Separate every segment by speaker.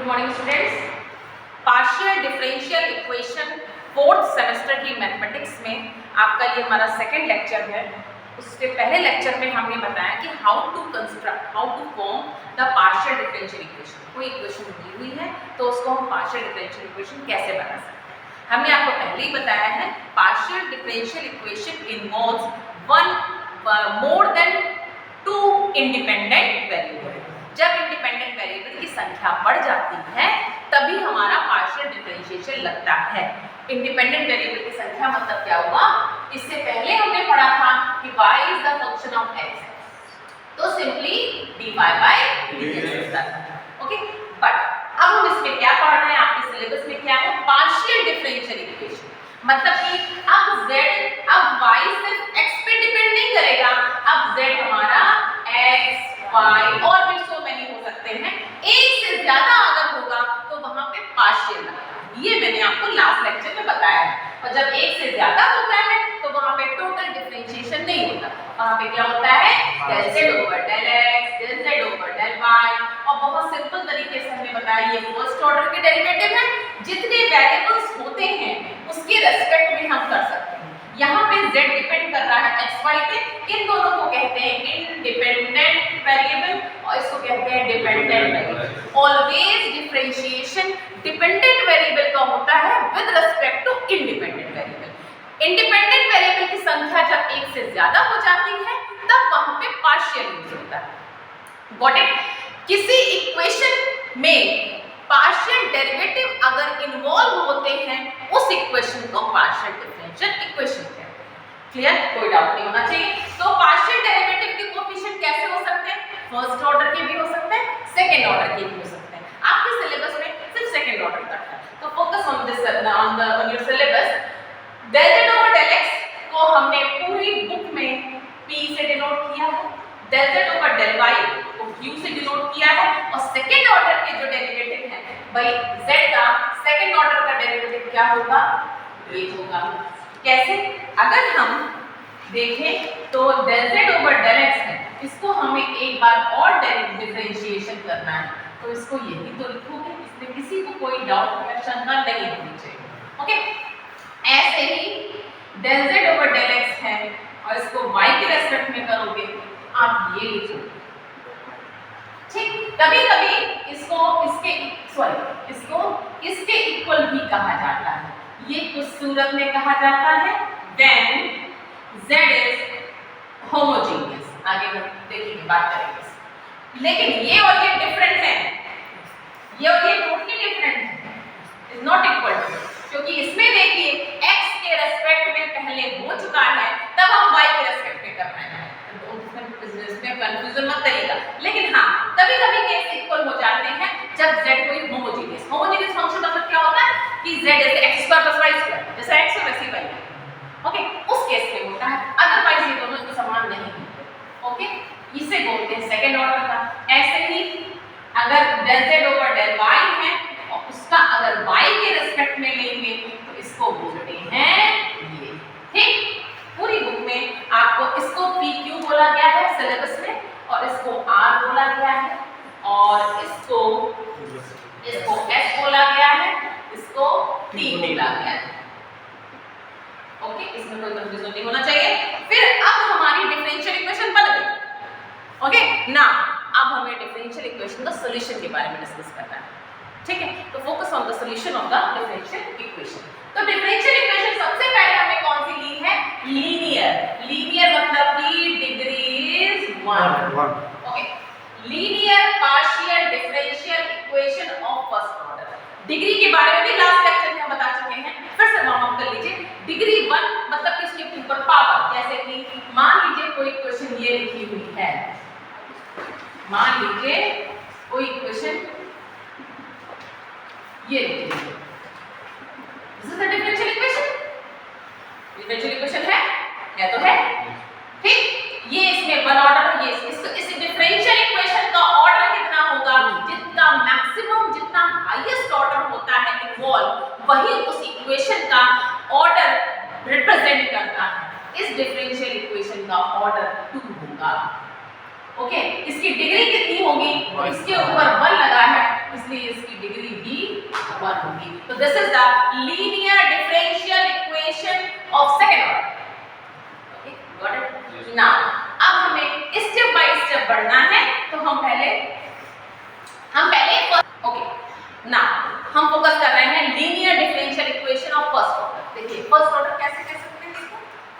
Speaker 1: Good morning students. Partial differential equation fourth semester की mathematics में आपका ये हमारा सेकंड लेक्चर है। उसके पहले लेक्चर में हमने बताया कि how to form the partial differential equation. कोई इक्वेशन दी हुई है तो उसको हम पार्शियल डिफरेंशियल इक्वेशन कैसे बना सकते हैं। हमने आपको पहले ही बताया है partial differential equation involves one more than two independent variable. जब इंडिपेंडेंट वेरिएबल की संख्या बढ़ जाती है तभी हमारा पार्शियल डिफरेंशिएशन लगता है। इंडिपेंडेंट वेरिएबल की संख्या मतलब क्या हुआ, इससे पहले हमने पढ़ा था कि y is the function of x, तो सिंपली dy बाय dx होता है। ओके, बट अब हम इसमें क्या पढ़ रहे हैं, आपके सिलेबस में क्या है, पार्शियल डिफरेंशियल इक्वेशन। मतलब कि अब y सिर्फ x पे डिपेंड नहीं करेगा, अब z हमारा x y और भी सो मेनी हो सकते हैं, एक से ज्यादा अगर होगा तो वहां पे पार्शियल लगता है। ये मैंने आपको लास्ट लेक्चर में बताया है। और जब एक से ज्यादा होता है तो वहां पे टोटल डिफरेंशिएशन नहीं होता, वहां पे क्या होता है, del z over del x, del z over del y। और बहुत सिंपल तरीके से हमने बताया ये फर्स्ट ऑर्डर के डेरिवेटिव है, जितने वेरिएबल्स होते हैं उसके रेस्पेक्ट में हम कर सकते हैं। यहाँ पे z डिपेंड कर रहा है x y पे, इन दोनों को कहते हैं इंडिपेंडेंट वेरिएबल और इसको कहते हैं dependent variable. Always differentiation dependent variable का होता है with respect to independent variable. Independent variable की संख्या जब एक से ज्यादा हो जाती है तब वहां पे पार्शियल यूज होता है। Got it? किसी इक्वेशन में पार्शियल डेरिवेटिव अगर इन्वॉल्व होते हैं उस इक्वेशन को पार्शियल डिफरेंशियल इक्वेशन कहते हैं। क्लियर? कोई डाउट नहीं होना चाहिए। तो पार्शियल डेरिवेटिव के कोएफिशिएंट कैसे हो सकते हैं, फर्स्ट ऑर्डर के भी हो सकते हैं, सेकंड ऑर्डर के भी हो सकते हैं। आपके सिलेबस में सिर्फ सेकंड ऑर्डर तक है, तो focus on this on your syllabus. del z over del x को हमने पूरी बुक में p से डिनोट किया है, del z over del y को q से डिनोट किया है, और सेकंड ऑर्डर के जो डेरिवेटिव है भाई z का सेकंड ऑर्डर का डेरिवेटिव क्या होगा, ये होगा। कैसे? अगर हम देखें तो del z over del x है, इसको हमें एक बार और डिफरेंशिएशन करना है, तो इसको यही तो लिखोगे, इसमें किसी को कोई डाउट या शंका नहीं होनी चाहिए। ओके, ऐसे ही del z over del x है और इसको y के रेस्पेक्ट में करोगे, आप ये लिखोगे। ठीक, कभी-कभी इसको इसके इक्वल भी कहा जाता है। ये कुछ सूरत में कहा जाता है when z is homogeneous। आगे हम देखेंगे, बात करेंगे। लेकिन ये और ये डिफरेंट है, ये और ये टोटली डिफरेंट है, इज नॉट इक्वल टू, क्योंकि इसमें देखिए x के रेस्पेक्ट में पहले हो चुका है, तब हम y के रेस्पेक्ट में कर रहे हैं, तो इसमें कंफ्यूजन मत करिएगा। लेकिन हाँ, कभी-कभी केस इक्वल हो जाते हैं जब z कोई होमोजेनियस फंक्शन मतलब क्या होता है कि z जैसे x² + y², जैसे x है वैसे y। ओके, उस केस में होता है, अदरवाइज ये दोनों एक समान नहीं होते। ओके, इसे बोलते हैं सेकंड ऑर्डर का। ऐसे ही अगर del z over del y है और उसका अगर y के रेस्पेक्ट में लेंगे तो इसको बोलते हैं ये। ठीक, पूरी बुक में आपको इसको pq बोला गया है सिलेबस में, और इसको r बोला गया है, और इसको s बोला गया है, इसको t बोला गया है। ओके, इसमें कोई कंफ्यूजन नहीं होना चाहिए। फिर अब हमारी डिफरेंशियल इक्वेशन बन गई। ओके, ना अब हमें डिफरेंशियल इक्वेशन का सॉल्यूशन के बारे में डिस्कस करना है। ठीक है, तो focus on the solution of the differential equation. तो डिफरेंशियल इक्वेशन सबसे पहले हमने कौन सी ली है, लीनियर मतलब की degree is 1। Okay, linear partial differential equation of first order. Degree के बारे में भी लास्ट लेक्चर में हम बता चुके हैं, फिर से वार्म अप कर लीजिए। डिग्री 1 मतलब कि इसके ऊपर पावर, जैसे कि मान लीजिए कोई इक्वेशन ये लिखी हुई है, मान लीजिए कोई इक्वेशन ये लिखी हुई है, this is the differential equation. Differential equation है तो है। ठीक, ये इसमें वन ऑर्डर, ये इस डिफरेंशियल इक्वेशन का ऑर्डर कितना होगा, जितना मैक्सिमम, जितना हाईएस्ट ऑर्डर होता है इन्वॉल्व, वही उस इक्वेशन का ऑर्डर रिप्रेजेंट करता है। इस डिफरेंशियल इक्वेशन का ऑर्डर 2 होगा। ओके, इसकी डिग्री कितनी होगी, इसके ऊपर 1 लगा है इसलिए इसकी डिग्री तो this is the linear differential equation of second order. Okay, got it? Now अब हमें स्टेप बाय स्टेप बढ़ना है, तो हम पहले ओके, नाउ हम फोकस कर रहे हैं linear differential equation of first order. देखिए फर्स्ट ऑर्डर कैसे कह सकते हैं इसको,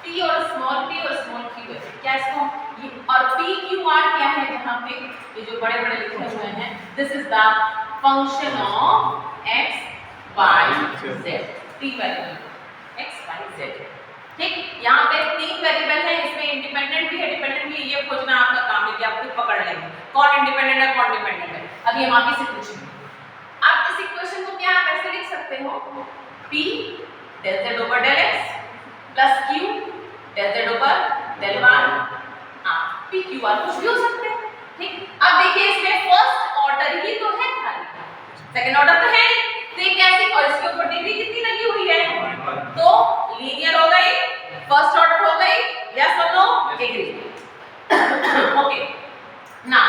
Speaker 1: p और स्मॉल q है, क्या इसको ये, और p q r क्या है, जहां पे ये जो बड़े बड़े लिखे हुए हैं, this is the function of x y z, तीन वेरिएबल x y z। ठीक, यहाँ पे तीन वेरिएबल है, इसमें इंडिपेंडेंट भी है डिपेंडेंट भी, ये खोजना आपका काम है कि आप खुद पकड़ लेंगे कौन इंडिपेंडेंट है कौन डिपेंडेंट है। अभी हम आप से पूछेंगे। आप इस इक्वेशन को क्या आप ऐसे लिख सकते हो, p del z over del x plus q del z over del y, p q r कुछ भी हो सकते हैं। ठीक, अब देखिए इसमें फर्स्ट ऑर्डर ही तो है खाली, सेकंड ऑर्डर तो है नहीं, तो ये कैसे, और इसके ऊपर डिग्री कितनी लगी हुई है, तो लीनियर हो गई, फर्स्ट ऑर्डर हो गई, यस और नो, एग्री। ओके, ना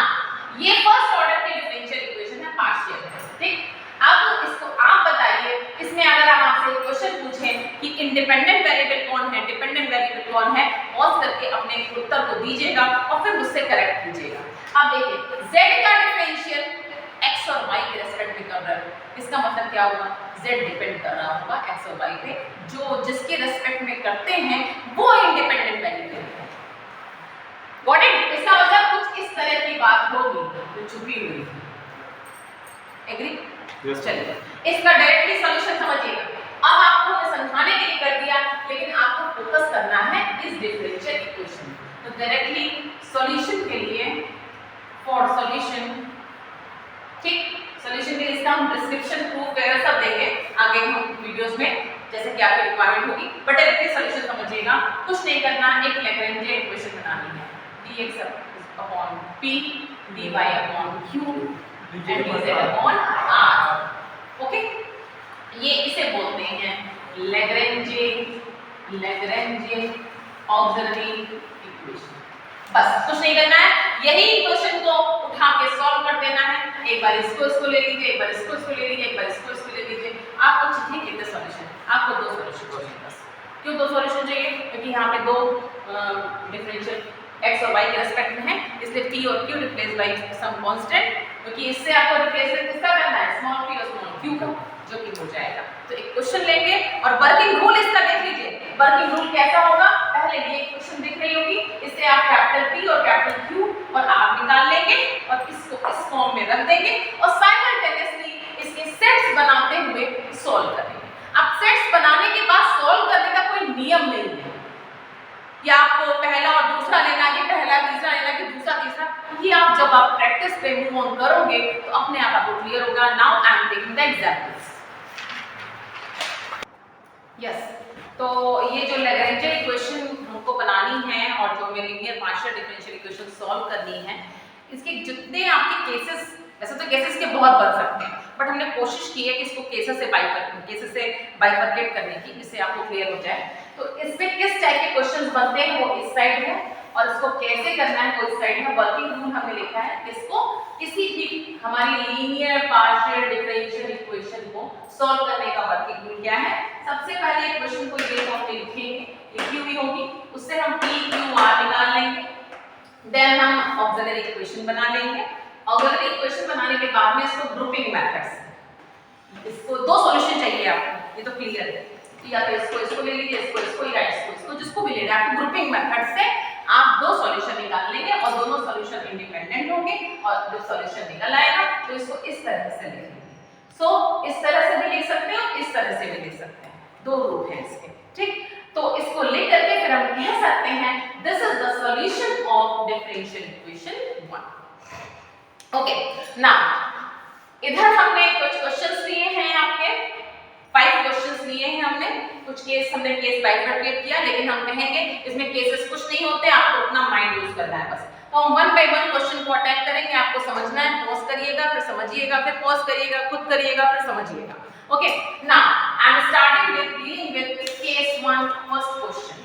Speaker 1: ये फर्स्ट ऑर्डर की डिफरेंशियल इक्वेशन है पार्शियल। ठीक, अब इसको आप बताइए, इसमें अगर हम आपसे एक क्वेश्चन पूछें कि इंडिपेंडेंट वेरिएबल कौन है डिपेंडेंट वेरिएबल कौन है, पॉज करके अपने उत्तर को दीजिएगा और फिर मुझसे करेक्ट कीजिएगा। अब देखिए z का डिफरेंशियल x और y के रेस्पेक्ट में कर रहा है, इसका मतलब क्या होगा, z डिपेंड कर रहा होगा x और y पे, जो जिसके रेस्पेक्ट में करते हैं वो इंडिपेंडेंट वेरिएबल है। Got it? इसका मतलब कुछ इस तरह की बात होगी जो छुपी हुई है, एग्री?
Speaker 2: Yes.
Speaker 1: चलिए इसका डायरेक्टली सॉल्यूशन समझिएगा। अब आपको मैं समझाने के लिए कर दिया, लेकिन आपको फोकस करना है इस डिफरेंशियल इक्वेशन। तो डायरेक्टली सॉल्यूशन के लिए फॉर सॉल्यूशन, ठीक, सॉल्यूशन के लिए इसका हम डिस्क्रिप्शन प्रूफ वगैरह सब देंगे आगे हम वीडियोस में, जैसे कि आपकी रिक्वायरमेंट होगी, बट डायरेक्टली सॉल्यूशन समझिएगा। कुछ नहीं करना, एक लैग्रेंज इक्वेशन बनानी है, dx upon p dy upon q and dz upon r। Okay, ये इसे बोलते हैं लैग्रेंजे ऑक्सिलरी इक्वेशन। बस कुछ नहीं करना है, यही इक्वेशन को उठा के सॉल्व कर देना है। एक बार इसको ले लीजिए, एक बार इसको ले लीजिए, एक बार इसको ले लीजिए, आपको चाहिए कितने सॉल्यूशन, आपको दो सॉल्यूशन चाहिए बस। क्यों दो सॉल्यूशन चाहिए, क्योंकि यहाँ पे दो डिफरेंशियल x और y के रेस्पेक्ट में है, इसलिए p और q replace by some constant, क्योंकि इससे आपको रिप्लेसमेंट किसका करना है, स्मॉल p और स्मॉल q का, जो कि हो जाएगा। तो एक क्वेश्चन लेंगे और वर्किंग रूल इसका देख लीजिए। वर्किंग रूल कैसा होगा, पहले ये क्वेश्चन दिख रही होगी, इससे आप कैपिटल P और कैपिटल Q और R निकाल लेंगे और इसको इस फॉर्म में रख देंगे और साइमल्टेनियसली इसके सेट्स बनाते हुए सॉल्व करेंगे। अब सेट्स बनाने के बाद सॉल्व करने का कोई नियम नहीं है कि आपको पहला और दूसरा लेना, कि पहला तीसरा लेना, कि दूसरा तीसरा, ये आप जब आप प्रैक्टिस पे मूव ऑन करोगे तो अपने आप आपको क्लियर होगा। Now I am taking the examples. Yes, तो ये जो लैग्रेंज इक्वेशन हमको बनानी है और जो हमें linear partial differential equation solve करनी है, इसके जितने आपके केसेस, वैसे तो केसेस के बहुत बन सकते हैं, बट हमने कोशिश की है कि इसको केसेस से बाइफरकेट करने की, जिससे आपको क्लियर हो जाए। तो इसमें किस टाइप के क्वेश्चंस बनते हैं वो इस साइड है, और इसको कैसे करना है वो इस साइड है। वर्किंग रूल हमने लिखा है, इसको किसी भी हमारी लीनियर पार्शियल डिफरेंशियल इक्वेशन को सॉल्व करने का वर्किंग रूल क्या है। सबसे पहले इक्वेशन को ये फॉर्म में लिखी हुई होगी, उससे हम p q r निकाल लेंगे, देन हम ऑक्सिलरी इक्वेशन बना लेंगे। ऑक्सिलरी इक्वेशन बनाने के बाद में इसको ग्रुपिंग मेथड्स, इसको दो सॉल्यूशन चाहिए आपको, ये तो क्लियर है, या तो इसको ले लीजिए, इसको या इसको जिसको भी लेना है, आपको ग्रुपिंग मेथड से आप दो सॉल्यूशन निकाल लेंगे और दोनों सॉल्यूशन इंडिपेंडेंट होंगे, और जब सॉल्यूशन निकल आएगा तो इसको इस तरह से लिखेंगे। सो इस तरह से भी लिख सकते हो, इस तरह से भी लिख सकते हैं, दो रूप है इसके, ठीक। तो इसको लिख करके फिर हम कह सकते हैं this is the solution of differential equation 1। Okay, now इधर हमने कुछ क्वेश्चंस लिए हैं, आपके 5 क्वेश्चंस लिए हैं हमने, कुछ केस हमने केस बाइफरकेट किया, लेकिन हम कहेंगे इसमें केसेस कुछ नहीं होते, आपको अपना माइंड यूज करना है बस। तो हम 1 बाय 1 क्वेश्चन को अटैक करेंगे, आपको समझना है, पॉज करिएगा फिर समझिएगा, फिर पॉज करिएगा, खुद करिएगा, फिर समझिएगा। Okay, now I am starting with dealing with case 1 first question.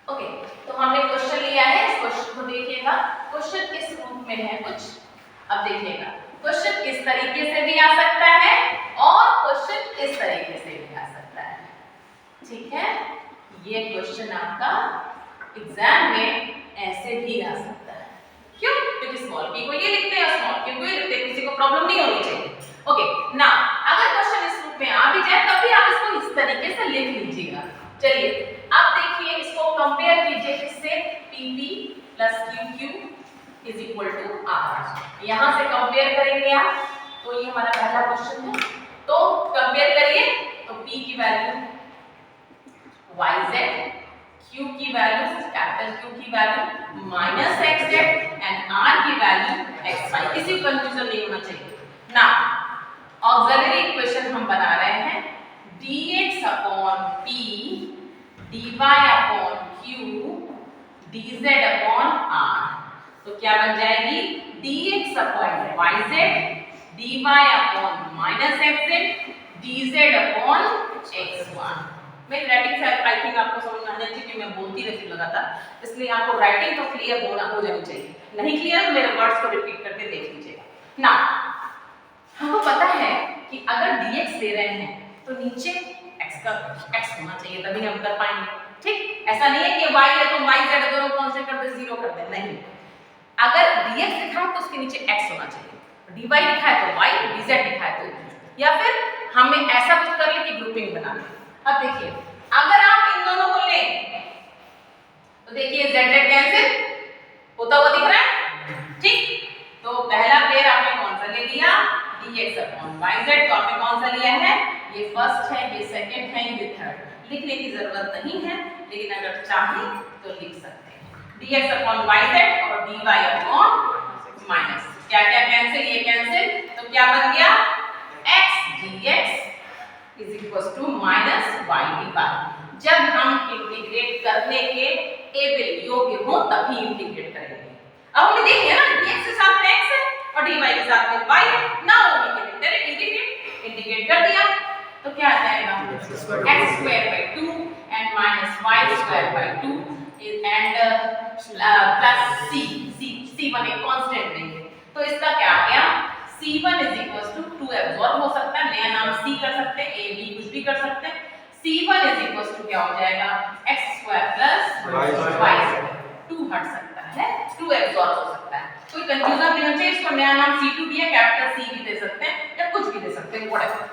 Speaker 1: Okay, तो हमने क्वेश्चन लिया है, इस क्वेश्चन को देखिएगा। क्वेश्चन किस रूप में है, कुछ अब देखिएगा, क्वेश्चन इस तरीके से भी आ सकता है और क्वेश्चन इस तरीके से भी आ सकता है, ठीक है। ये क्वेश्चन आपका एग्जाम में ऐसे भी आ सकता है, क्यों? क्योंकि स्मॉल p को ये लिखते हैं, स्मॉल q को ये लिखते हैं, किसी को प्रॉब्लम नहीं होनी चाहिए। ओके ना, अगर क्वेश्चन इस रूप में आ भी जाए तब भी आप इसको इस तरीके से लिख लीजिएगा। चलिए अब देखिए, इसको कंपेयर कीजिए किससे, pp plus qq is equal to r। यहां से कंपेयर करेंगे आप, तो ये हमारा पहला क्वेश्चन है, तो कंपेयर करिए, तो p की वैल्यू yz, q की वैल्यू कैपिटल Q की value minus xz and r की वैल्यू xy। किसी को कंफ्यूजन नहीं होना चाहिए ना। ऑक्सिलरी इक्वेशन हम बना रहे हैं, dx upon p dy upon q dz upon r। तो क्या बन जाएगी, dx upon yz dy upon minus xz dz upon xy। मेरी राइटिंग से आई थिंक आपको समझ में आ जाए कि मैं बोलती रहती हूं लगातार, इसलिए आपको राइटिंग तो क्लियर हो जानी चाहिए। नहीं क्लियर, मेरे वर्ड्स को रिपीट करके देख लीजिएगा ना। हमको पता है कि अगर dx दे रहे हैं तो नीचे x का x होना चाहिए, तभी हम कर पाएंगे, ठीक। ऐसा नहीं है कि y है तो y z दोनों कांस्टेंट कर दे, 0 कर दे, नहीं। अगर dx लिखा है तो उसके नीचे x होना चाहिए, dy लिखा है तो y, dz लिखा है तो, या फिर हमें ऐसा कुछ कर ले कि ग्रुपिंग बना ले। अब देखिए, अगर आप इन दोनों को लें तो देखिए z z कैंसिल होता हुआ दिख रहा है, ठीक। तो पहला पेयर आपने कौन सा ले लिया, dx अपॉन yz। तो आपने कौन सा लिया है, ये फर्स्ट है, ये सेकंड है, ये थर्ड। लिखने की जरूरत नहीं है, लेकिन अगर चाहे तो लिख सकते हैं, dx अपॉन yz और dy अपॉन माइनस। क्या क्या कैंसिल, ये कैंसिल, तो क्या बन गया, x dx is equal to minus y dy। जब हम इंटीग्रेट करने के एबल योग्य हो तभी इंटीग्रेट करेंगे। अब हमने देख लिया ना, dx के साथ में x है और dy के साथ में y है, now we can direct integrate कर दिया, तो क्या आ जाएगा, x square by 2 and minus y square by 2 and plus c1 एक कांस्टेंट देंगे, तो इसका क्या आ गया, c1 is equal to 2 absorb हो सकता है, नया नाम c कर सकते हैं, a b कुछ भी कर सकते हैं। c1 इज इक्वल टू क्या हो जाएगा, x square plus y square, 2 हट सकता है, 2 एब्जॉर्ब हो सकता है, कोई कंफ्यूजन नहीं होना चाहिए। इसको नया नाम c2 भी है, कैपिटल C भी दे सकते हैं या कुछ भी दे सकते हैं, व्हाटएवर।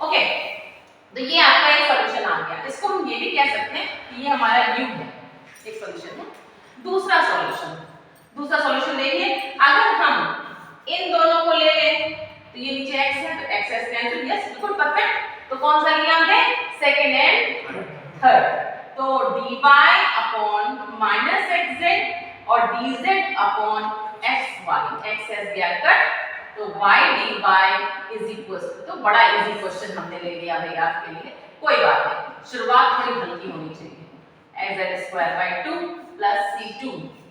Speaker 1: ओके, तो ये आपका एक सॉल्यूशन आ गया। इसको हम ये भी कह सकते हैं कि ये हमारा u है, एक सॉल्यूशन है। दूसरा सॉल्यूशन देखिए, अगर हम इन दोनों को ले लें तो ये नीचे x है तो x कैंसिल, यस बिल्कुल परफेक्ट। तो कौन सा लिया हमने, सेकंड एंड थर्ड। तो dy अपॉन माइनस xz और dz upon xy, x has गया कट, तो y dy is equal to, तो बड़ा इजी क्वेश्चन हमने ले लिया भैया आपके लिए, कोई बात नहीं, शुरुआत थोड़ी हल्की होनी चाहिए। x square by 2 plus c2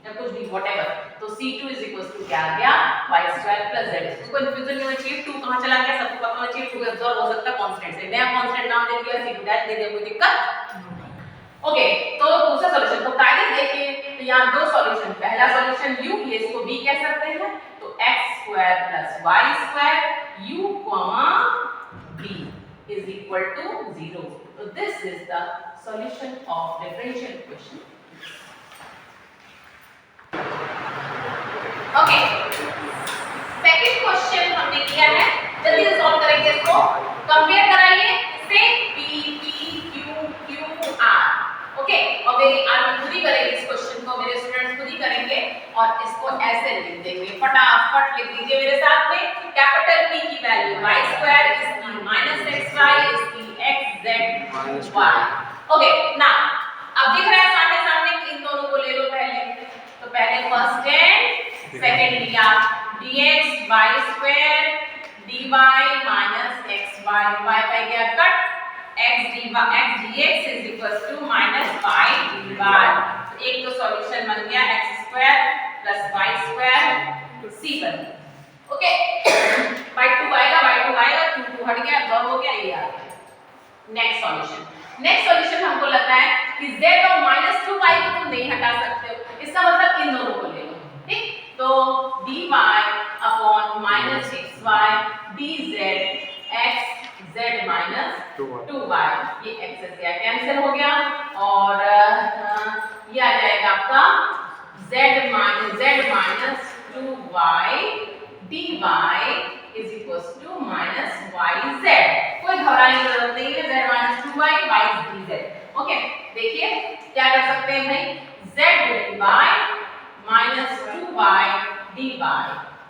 Speaker 1: या कुछ भी व्हाटएवर, तो c2 इज इक्वल टू क्या आ गया, y स्क्वायर प्लस z। इसको कंफ्यूजन नहीं होना चाहिए, 2 कहां चला गया सबको पता होना चाहिए, 2 एब्जॉर्ब हो सकता है कांस्टेंट से, नया कांस्टेंट नाम दे दिया, c2 डैश दे दिया, कोई दिक्कत। ओके, तो दूसरा सॉल्यूशन, तो कायदे देखिए, तो यहां दो सॉल्यूशन, पहला सॉल्यूशन u, ये इसको b कह सकते हैं, तो x square plus y square u, b is equal to 0. So this is the solution of differential equation. Okay. Second question हमने किया है, जल्दी से सॉल्व करेंगे इसको, कंपेयर कराइए से p p q q r। Okay, और मेरी आप खुद ही करेंगे इस क्वेश्चन को, मेरे स्टूडेंट्स खुद ही करेंगे और इसको ऐसे लिख देंगे, फटाफट लिख दीजिए मेरे साथ में, कैपिटल P की वैल्यू y स्क्वायर, इसकी माइनस xy, इसकी xz y। ओके, नाउ अब दिख रहा है सामने सामने कि इन दोनों को ले लो पहले, तो पहले फर्स्ट एंड सेकंड लिया, dx y square dy minus xy, y पे गया cut, x dx is equals to minus y dy। तो एक तो सॉल्यूशन बन गया x square plus y square c1। Okay, y2 आएगा, q2 हट गया, एब्जॉर्ब हो गया, ये आ गया। नेक्स्ट सॉल्यूशन हमको लगता है कि z और -2y को तुम नहीं हटा सकते हो, इसका मतलब इन दोनों को ले लो, ठीक। तो dy upon upon minus X Y D Z X Z minus 2y। ये एक्स से कैंसिल हो गया और ये आ जाएगा आपका z minus 2y dy is equals to minus yz। कोई घबराने की जरूरत नहीं है, z minus 2y y dz। Okay, देखिए क्या कर सकते हैं भाई, z dy minus 2y dy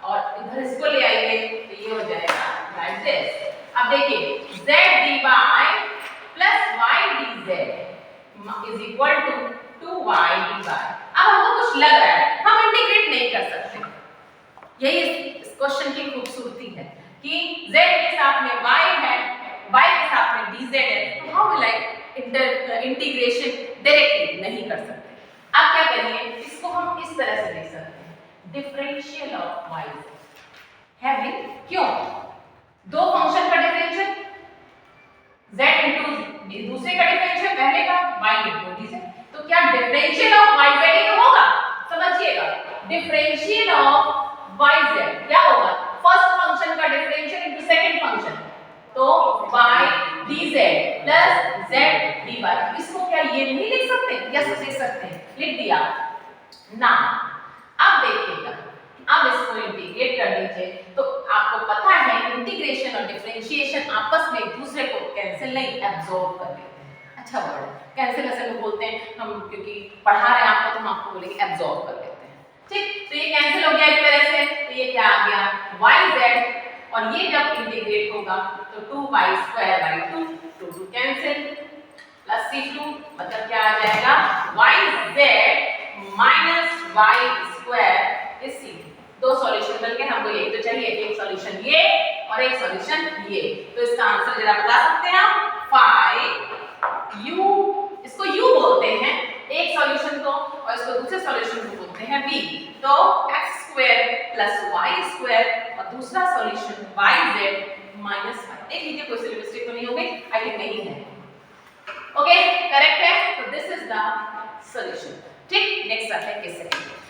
Speaker 1: और इधर इसको ले आइए तो ये हो जाएगा लाइक दिस। अब देखिए z dy plus y dz is equal to 2y dy। अब हमको कुछ लग रहा है, हम इंटीग्रेट नहीं कर सकते। यही इस क्वेश्चन की खूबसूरती है कि z के साथ में y है, y के साथ में dz है, तो how will I integration directly नहीं कर सकते। अब क्या करिए, इसको हम इस तरह से लिख सकते हैं, डिफरेंशियल ऑफ y हैविंग, क्यों दो फंक्शन का डिफरेंशियल z इनटू दूसरे का डिफरेंशियल पहले का y इनटू dz, तो क्या डिफरेंशियल ऑफ yz ही तो होगा। समझिएगा, डिफरेंशियल ऑफ yz क्या होगा, फर्स्ट फंक्शन का डिफरेंशियल इनटू सेकंड फंक्शन, तो y dz plus z dy। इसको क्या ये नहीं लिख सकते, यस लिख सकते हैं, लिख दिया ना। अब देखिएगा, अब इसको इंटीग्रेट कर दीजिए तो आपको पता है इंटीग्रेशन और डिफरेंशिएशन आपस में एक दूसरे को कैंसिल नहीं एब्जॉर्ब कर लेते हैं। अच्छा वर्ड कैंसिल ऐसे लोग बोलते हैं, हम क्योंकि पढ़ा रहे हैं आपको तो हम आपको बोलेंगे एब्जॉर्ब कर लेते हैं। ठीक, तो ये कैंसिल हो गया एक तरह से, तो ये क्या आ गया yz, और ये जब इंटीग्रेट होगा तो 2y² 2 कैंसिल प्लस c2 मतलब क्या आ जाएगा yz minus y² is c2। दो सॉल्यूशन मिल गए हमको, यही तो चाहिए, एक सॉल्यूशन ये और एक सॉल्यूशन ये। तो इसका आंसर जरा बता सकते हैं आप, phi u, इसको u बोलते हैं एक सॉल्यूशन को और इसको दूसरे सॉल्यूशन को बोलते हैं v। तो x² प्लस y² और दूसरा सॉल्यूशन yz माइनस 5। देख लीजिए कोई सी मिस्टेक तो नहीं हो गई, आई थिंक नहीं है। ओके, करेक्ट है, तो दिस इज द सॉल्यूशन। ठीक, नेक्स्ट आते हैं केस सेकंड।